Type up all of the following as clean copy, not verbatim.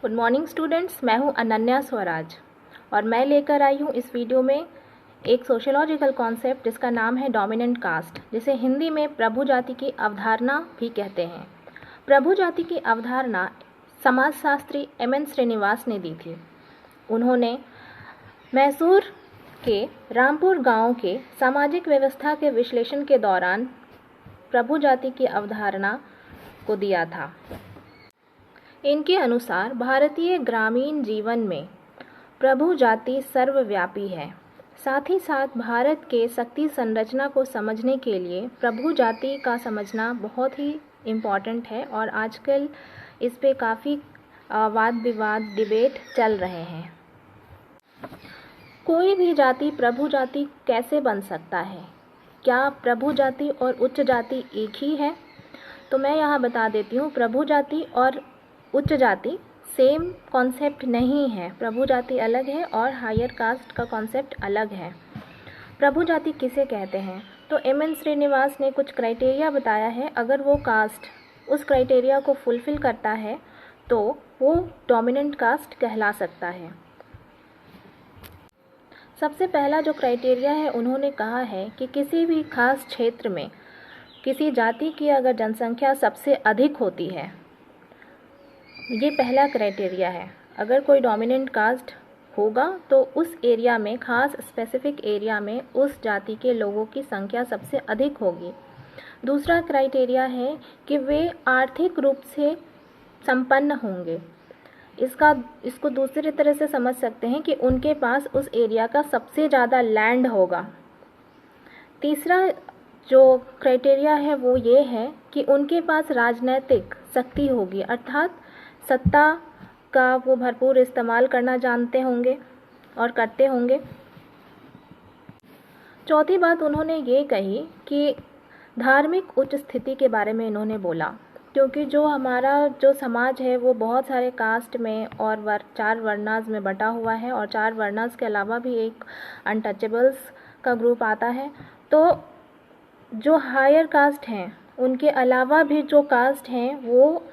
Good morning students, मैं हूं अनन्या स्वराज और मैं लेकर आई हूं इस वीडियो में एक सोशियोलॉजिकल कॉन्सेप्ट जिसका नाम है डोमिनेंट कास्ट, जिसे हिंदी में प्रभु जाति की अवधारणा भी कहते हैं। प्रभु जाति की अवधारणा समाजशास्त्री एम.एन. श्रीनिवास ने दी थी। उन्होंने मैसूर के रामपुर गांव के सामाजिक व्यवस्था के विश्लेषण के दौरान प्रभु जाति की अवधारणा को दिया था। इनके अनुसार भारतीय ग्रामीण जीवन में प्रभु जाति सर्वव्यापी है। साथ ही साथ भारत के शक्ति संरचना को समझने के लिए प्रभु जाति का समझना बहुत ही इम्पॉर्टेंट है और आजकल इस पे काफ़ी वाद विवाद डिबेट चल रहे हैं। कोई भी जाति प्रभु जाति कैसे बन सकता है? क्या प्रभु जाति और उच्च जाति एक ही है? तो मैं यहाँ बता देती हूँ, प्रभु जाति और उच्च जाति सेम कॉन्सेप्ट नहीं है। प्रभु जाति अलग है और हायर कास्ट का कॉन्सेप्ट अलग है। प्रभु जाति किसे कहते हैं? तो एम.एन. श्रीनिवास ने कुछ क्राइटेरिया बताया है। अगर वो कास्ट उस क्राइटेरिया को फुलफिल करता है तो वो डोमिनेंट कास्ट कहला सकता है। सबसे पहला जो क्राइटेरिया है, उन्होंने कहा है कि किसी भी खास क्षेत्र में किसी जाति की अगर जनसंख्या सबसे अधिक होती है, ये पहला क्राइटेरिया है। अगर कोई डोमिनेंट कास्ट होगा तो उस एरिया में, खास स्पेसिफिक एरिया में, उस जाति के लोगों की संख्या सबसे अधिक होगी। दूसरा क्राइटेरिया है कि वे आर्थिक रूप से संपन्न होंगे। इसको दूसरी तरह से समझ सकते हैं कि उनके पास उस एरिया का सबसे ज़्यादा लैंड होगा। तीसरा जो क्राइटेरिया है वो ये है कि उनके पास राजनीतिक शक्ति होगी, अर्थात सत्ता का वो भरपूर इस्तेमाल करना जानते होंगे और करते होंगे। चौथी बात उन्होंने ये कही कि धार्मिक उच्च स्थिति के बारे में इन्होंने बोला, क्योंकि जो हमारा जो समाज है वो बहुत सारे कास्ट में और चार वर्णास में बटा हुआ है और चार वर्णास के अलावा भी एक अनटचेबल्स का ग्रुप आता है। तो जो हायर कास्ट हैं उनके अलावा भी जो कास्ट हैं वो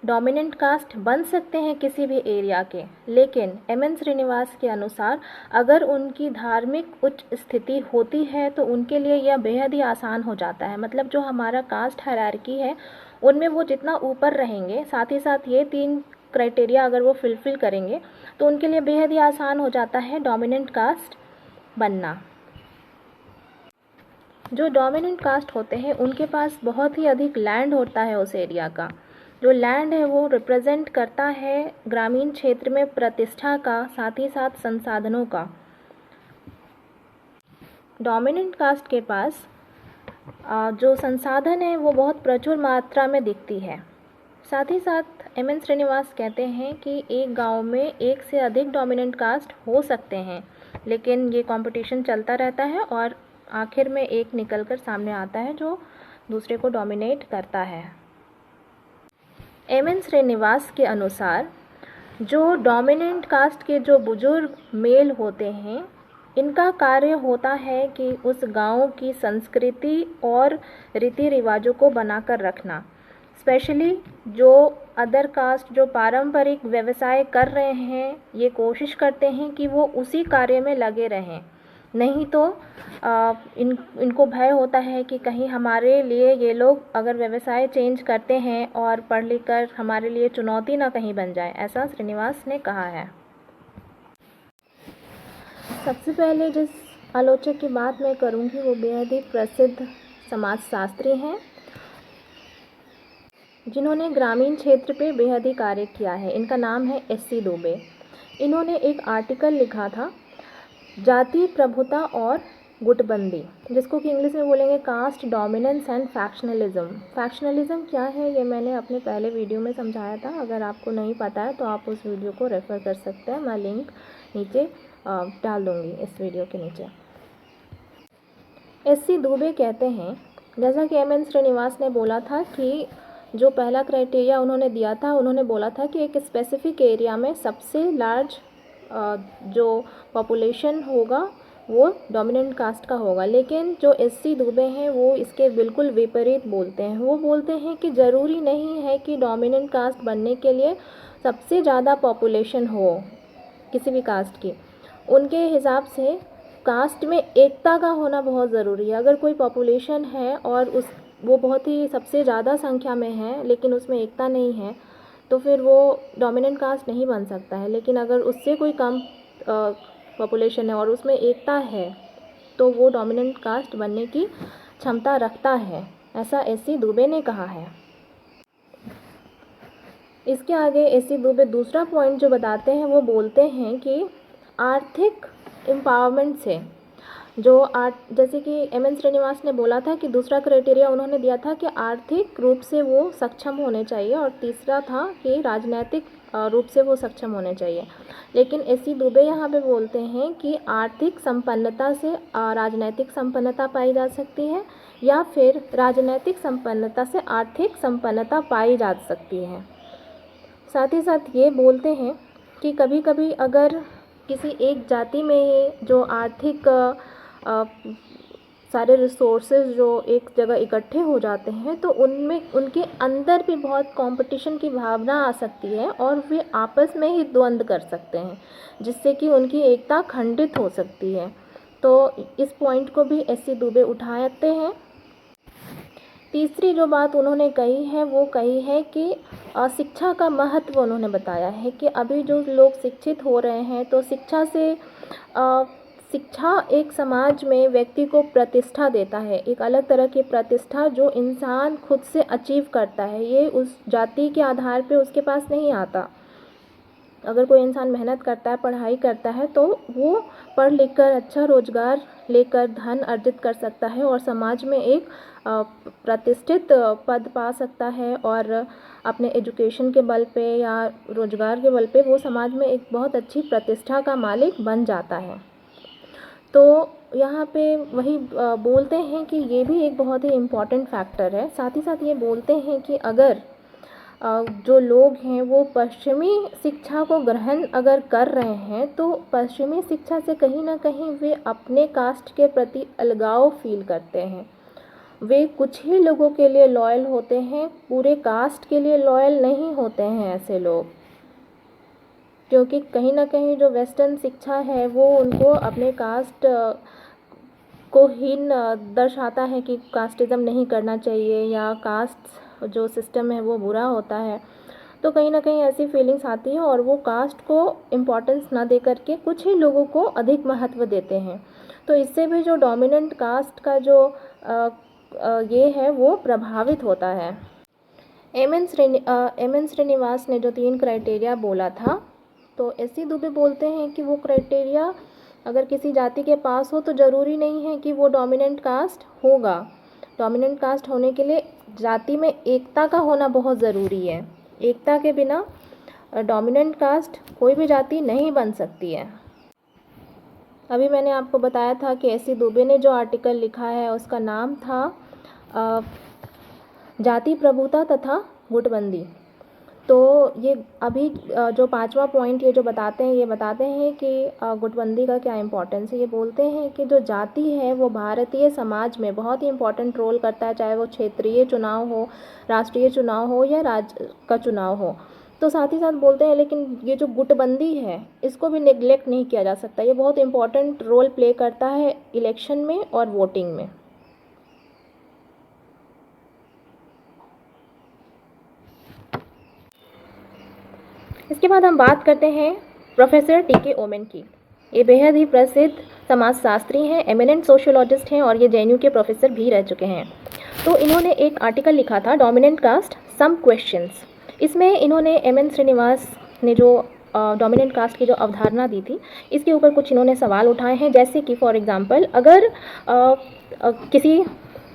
डोमिनेंट कास्ट बन सकते हैं किसी भी एरिया के, लेकिन एम.एन. श्रीनिवास के अनुसार अगर उनकी धार्मिक उच्च स्थिति होती है तो उनके लिए यह बेहद ही आसान हो जाता है। मतलब जो हमारा कास्ट हायरार्की है उनमें वो जितना ऊपर रहेंगे, साथ ही साथ ये तीन क्राइटेरिया अगर वो फुलफिल करेंगे तो उनके लिए बेहद ही आसान हो जाता है डोमिनेंट कास्ट बनना। जो डोमिनेंट कास्ट होते हैं उनके पास बहुत ही अधिक लैंड होता है उस एरिया का। जो लैंड है वो रिप्रेजेंट करता है ग्रामीण क्षेत्र में प्रतिष्ठा का, साथ ही साथ संसाधनों का। डोमिनेंट कास्ट के पास जो संसाधन है वो बहुत प्रचुर मात्रा में दिखती है। साथ ही साथ एम.एन. श्रीनिवास कहते हैं कि एक गांव में एक से अधिक डोमिनेंट कास्ट हो सकते हैं, लेकिन ये कंपटीशन चलता रहता है और आखिर में एक निकलकर सामने आता है जो दूसरे को डोमिनेट करता है। एम.एन. श्रीनिवास के अनुसार जो डोमिनेंट कास्ट के जो बुजुर्ग मेल होते हैं, इनका कार्य होता है कि उस गांव की संस्कृति और रीति रिवाजों को बनाकर रखना। स्पेशली जो अदर कास्ट जो पारंपरिक व्यवसाय कर रहे हैं, ये कोशिश करते हैं कि वो उसी कार्य में लगे रहें। नहीं तो इनको भय होता है कि कहीं हमारे लिए ये लोग अगर व्यवसाय चेंज करते हैं और पढ़ लिख कर हमारे लिए चुनौती ना कहीं बन जाए, ऐसा श्रीनिवास ने कहा है। सबसे पहले जिस आलोचक की बात मैं करूंगी वो बेहद ही प्रसिद्ध समाजशास्त्री हैं जिन्होंने ग्रामीण क्षेत्र पे बेहद ही कार्य किया है। इनका नाम है एस.सी. दुबे। इन्होंने एक आर्टिकल लिखा था, जाति प्रभुता और गुटबंदी, जिसको कि इंग्लिश में बोलेंगे caste dominance and factionalism. Factionalism क्या है ये मैंने अपने पहले वीडियो में समझाया था। अगर आपको नहीं पता है तो आप उस वीडियो को रेफ़र कर सकते हैं। मैं लिंक नीचे डाल दूँगी इस वीडियो के नीचे। एस.सी. दुबे कहते हैं, जैसा कि एम.एन. श्रीनिवास ने बोला था कि जो पहला क्राइटेरिया उन्होंने दिया था, उन्होंने बोला था कि एक स्पेसिफिक एरिया में सबसे लार्ज जो पॉपुलेशन होगा वो डोमिनेंट कास्ट का होगा। लेकिन जो एस.सी. दुबे हैं वो इसके बिल्कुल विपरीत बोलते हैं। वो बोलते हैं कि ज़रूरी नहीं है कि डोमिनेंट कास्ट बनने के लिए सबसे ज़्यादा पॉपुलेशन हो किसी भी कास्ट की, उनके हिसाब से कास्ट में एकता का होना बहुत ज़रूरी है। अगर कोई पॉपुलेशन है और वो बहुत ही सबसे ज़्यादा संख्या में है लेकिन उसमें एकता नहीं है, तो फिर वो डोमिनेंट कास्ट नहीं बन सकता है। लेकिन अगर उससे कोई कम पॉपुलेशन है और उसमें एकता है, तो वो डोमिनेंट कास्ट बनने की क्षमता रखता है, ऐसा एस.सी. दुबे ने कहा है। इसके आगे एस.सी. दुबे दूसरा पॉइंट जो बताते हैं, वो बोलते हैं कि आर्थिक एम्पावरमेंट से जैसे कि एम.एन. श्रीनिवास ने बोला था कि दूसरा क्राइटेरिया उन्होंने दिया था कि आर्थिक रूप से वो सक्षम होने चाहिए, और तीसरा था कि राजनीतिक रूप से वो सक्षम होने चाहिए। लेकिन एस.सी. दुबे यहाँ पे बोलते हैं कि आर्थिक संपन्नता से राजनीतिक संपन्नता पाई जा सकती है, या फिर राजनीतिक संपन्नता से आर्थिक संपन्नता पाई जा सकती है। साथ ही साथ ये बोलते हैं कि कभी कभी अगर किसी एक जाति में जो आर्थिक सारे रिसोर्सेज जो एक जगह इकट्ठे हो जाते हैं, तो उनमें उनके अंदर भी बहुत कंपटीशन की भावना आ सकती है और वे आपस में ही द्वंद्व कर सकते हैं, जिससे कि उनकी एकता खंडित हो सकती है। तो इस पॉइंट को भी एस.सी. दुबे उठाते हैं। तीसरी जो बात उन्होंने कही है, वो कही है कि शिक्षा का महत्व उन्होंने बताया है कि अभी जो लोग शिक्षित हो रहे हैं, तो शिक्षा एक समाज में व्यक्ति को प्रतिष्ठा देता है, एक अलग तरह की प्रतिष्ठा जो इंसान खुद से अचीव करता है। ये उस जाति के आधार पे उसके पास नहीं आता। अगर कोई इंसान मेहनत करता है, पढ़ाई करता है, तो वो पढ़ लिख कर अच्छा रोजगार लेकर धन अर्जित कर सकता है और समाज में एक प्रतिष्ठित पद पा सकता है, और अपने एजुकेशन के बल पे या रोजगार के बल पे वो समाज में एक बहुत अच्छी प्रतिष्ठा का मालिक बन जाता है। तो यहाँ पे वही बोलते हैं कि ये भी एक बहुत ही इम्पॉर्टेंट फैक्टर है। साथ ही साथ ये बोलते हैं कि अगर जो लोग हैं वो पश्चिमी शिक्षा को ग्रहण अगर कर रहे हैं, तो पश्चिमी शिक्षा से कहीं ना कहीं वे अपने कास्ट के प्रति अलगाव फील करते हैं। वे कुछ ही लोगों के लिए लॉयल होते हैं, पूरे कास्ट के लिए लॉयल नहीं होते हैं ऐसे लोग, क्योंकि कहीं ना कहीं जो वेस्टर्न शिक्षा है वो उनको अपने कास्ट को हीन दर्शाता है कि कास्टिज़म नहीं करना चाहिए, या कास्ट जो सिस्टम है वो बुरा होता है। तो कहीं ना कहीं ऐसी फीलिंग्स आती हैं और वो कास्ट को इम्पोर्टेंस ना दे करके कुछ ही लोगों को अधिक महत्व देते हैं। तो इससे भी जो डोमिनेंट कास्ट का जो ये है वो प्रभावित होता है। एम.एन. श्रीनिवास ने जो 3 क्राइटेरिया बोला था, तो एस.सी. दुबे बोलते हैं कि वो क्राइटेरिया अगर किसी जाति के पास हो तो ज़रूरी नहीं है कि वो डोमिनेंट कास्ट होगा। डोमिनेंट कास्ट होने के लिए जाति में एकता का होना बहुत ज़रूरी है। एकता के बिना डोमिनेंट कास्ट कोई भी जाति नहीं बन सकती है। अभी मैंने आपको बताया था कि एस.सी. दुबे ने जो आर्टिकल लिखा है उसका नाम था जाति प्रभुता तथा गुटबंदी। तो ये अभी जो 5वां पॉइंट ये जो बताते हैं, ये बताते हैं कि गुटबंदी का क्या इम्पोर्टेंस है। ये बोलते हैं कि जो जाति है वो भारतीय समाज में बहुत ही इम्पोर्टेंट रोल करता है, चाहे वो क्षेत्रीय चुनाव हो, राष्ट्रीय चुनाव हो या राज्य का चुनाव हो। तो साथ ही साथ बोलते हैं लेकिन ये जो गुटबंदी है इसको भी नेग्लेक्ट नहीं किया जा सकता। ये बहुत इम्पोर्टेंट रोल प्ले करता है इलेक्शन में और वोटिंग में। इसके बाद हम बात करते हैं प्रोफेसर टी.के. ओमेन की। ये बेहद ही प्रसिद्ध समाजशास्त्री हैं, एमिनेंट सोशियोलॉजिस्ट हैं और ये जे.एन.यू. के प्रोफेसर भी रह चुके हैं। तो इन्होंने एक आर्टिकल लिखा था डोमिनेंट कास्ट सम क्वेश्चंस। इसमें इन्होंने एम.एन. श्रीनिवास ने जो डोमिनेंट कास्ट की जो अवधारणा दी थी, इसके ऊपर कुछ इन्होंने सवाल उठाए हैं। जैसे कि फॉर एग्जांपल अगर किसी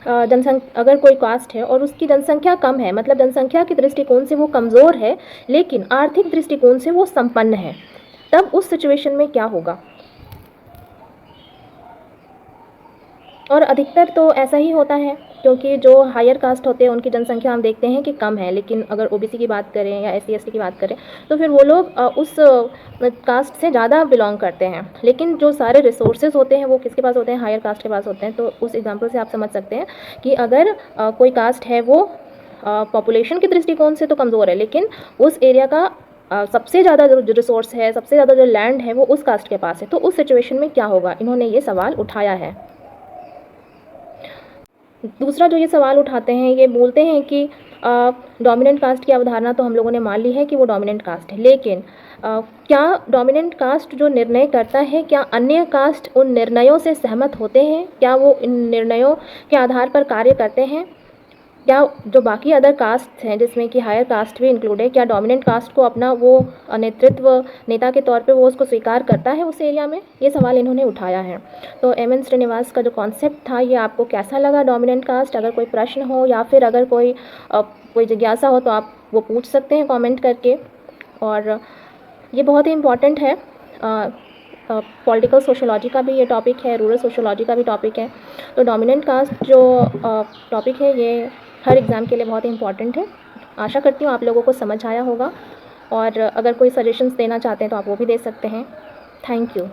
अगर कोई कास्ट है और उसकी जनसंख्या कम है, मतलब जनसंख्या के दृष्टिकोण से वो कमज़ोर है लेकिन आर्थिक दृष्टिकोण से वो संपन्न है, तब उस सिचुएशन में क्या होगा। और अधिकतर तो ऐसा ही होता है, क्योंकि जो हायर कास्ट होते हैं उनकी जनसंख्या हम देखते हैं कि कम है, लेकिन अगर ओबीसी की बात करें या एससी एसटी की बात करें तो फिर वो लोग उस कास्ट से ज़्यादा बिलोंग करते हैं। लेकिन जो सारे रिसोर्सेज होते हैं वो किसके पास होते हैं, हायर कास्ट के पास होते हैं। तो उस एग्जाम्पल से आप समझ सकते हैं कि अगर कोई कास्ट है वो पॉपुलेशन के दृष्टिकोण से तो कमज़ोर है, लेकिन उस एरिया का सबसे ज़्यादा जो रिसोर्स है, सबसे ज़्यादा जो लैंड है वो उस कास्ट के पास है, तो उस सिचुएशन में क्या होगा, इन्होंने ये सवाल उठाया है। दूसरा जो ये सवाल उठाते हैं, ये बोलते हैं कि डोमिनेंट कास्ट की अवधारणा तो हम लोगों ने मान ली है कि वो डोमिनेंट कास्ट है, लेकिन क्या डोमिनेंट कास्ट जो निर्णय करता है, क्या अन्य कास्ट उन निर्णयों से सहमत होते हैं? क्या वो इन निर्णयों के आधार पर कार्य करते हैं? क्या जो बाकी अदर कास्ट हैं, जिसमें कि हायर कास्ट भी इंक्लूड है, क्या डोमिनेंट कास्ट को अपना वो नेतृत्व नेता के तौर पे वो उसको स्वीकार करता है उस एरिया में? ये सवाल इन्होंने उठाया है। तो एम.एन. श्रीनिवास का जो कॉन्सेप्ट था, ये आपको कैसा लगा डोमिनेंट कास्ट? अगर कोई प्रश्न हो या फिर अगर कोई जिज्ञासा हो तो आप वो पूछ सकते हैं कमेंट करके। और ये बहुत ही इम्पॉर्टेंट है, पॉलिटिकल सोशोलॉजी का भी ये टॉपिक है, रूरल सोशोलॉजी का भी टॉपिक है। तो डोमिनेंट कास्ट जो टॉपिक है, ये हर एग्ज़ाम के लिए बहुत ही इम्पॉर्टेंट है। आशा करती हूँ आप लोगों को समझ आया होगा, और अगर कोई सजेशंस देना चाहते हैं तो आप वो भी दे सकते हैं। Thank you.